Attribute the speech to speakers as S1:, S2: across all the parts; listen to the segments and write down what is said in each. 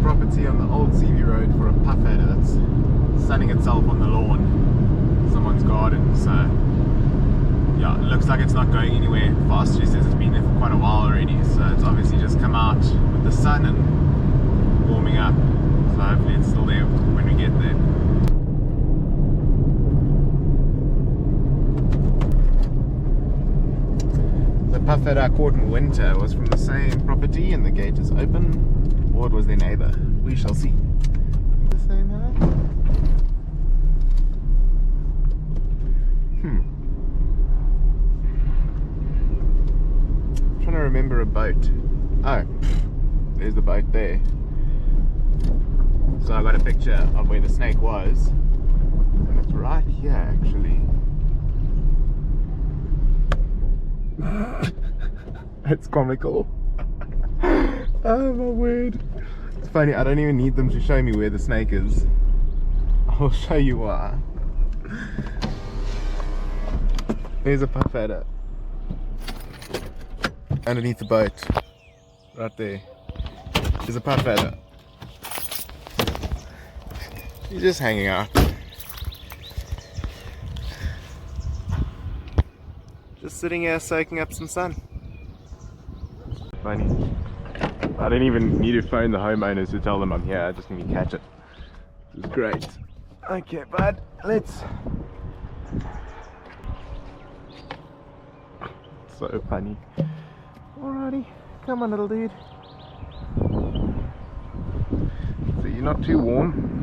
S1: property on the old CV road for a puff adder that's sunning itself on the lawn, someone's garden. So yeah, it looks like it's not going anywhere fast. She says it's been there for quite a while already, so it's obviously just come out with the sun and warming up. So hopefully it's still there when we get there. The puff adder I caught in winter was from the same property and the gate is open, or it was their neighbour. We shall see. The same house? Trying to remember a boat. Oh, there's the boat there. So I got a picture of where the snake was, and it's right here actually. It's comical. Oh my word. It's funny, I don't even need them to show me where the snake is. I'll show you why. There's a puff adder underneath the boat. Right there. There's a puff adder. He's just hanging out. Just sitting here soaking up some sun. Funny. I don't even need to phone the homeowners to tell them I'm here. I just need to catch it. It's great. Okay, bud. Let's. So funny. Alrighty. Come on, little dude. So you're not too warm.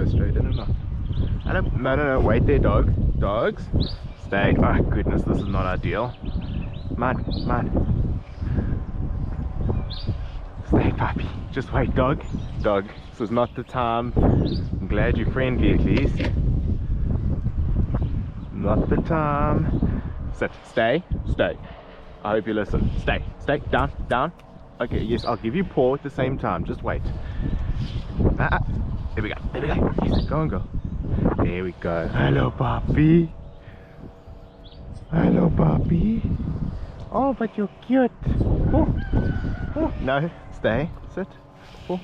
S1: Straight in or not? I don't. No. Wait there, dog. Dogs, stay. Oh goodness, this is not ideal. Man. Stay, puppy. Just wait, dog. This is not the time. I'm glad you're friendly at least. Not the time. Sit. Stay. I hope you listen. Stay. Down. Okay. Yes, I'll give you paw at the same time. Just wait. There we go. Yes, go and go. There we go. Hello, puppy. Oh, but you're cute. Oh. No, stay. Sit. Oh.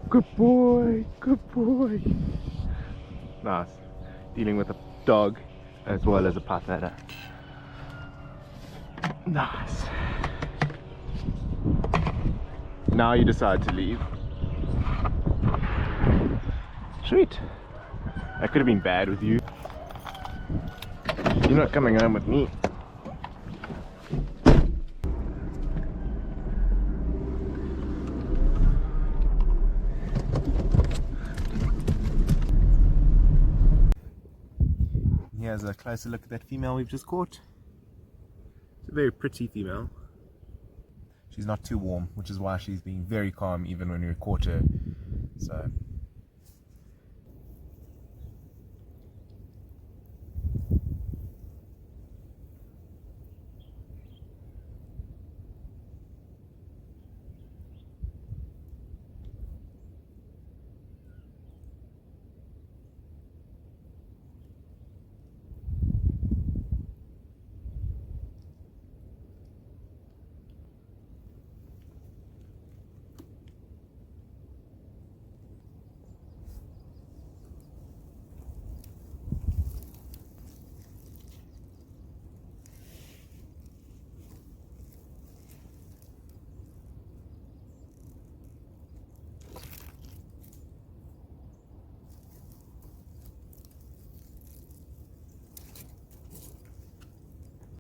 S1: Good boy. Nice. Dealing with a dog as well as a puff adder. Nice. Now you decide to leave. Sweet. That could have been bad with you. You're not coming home with me. Here's a closer look at that female we've just caught. It's a very pretty female. She's not too warm, which is why she's being very calm even when we caught her. So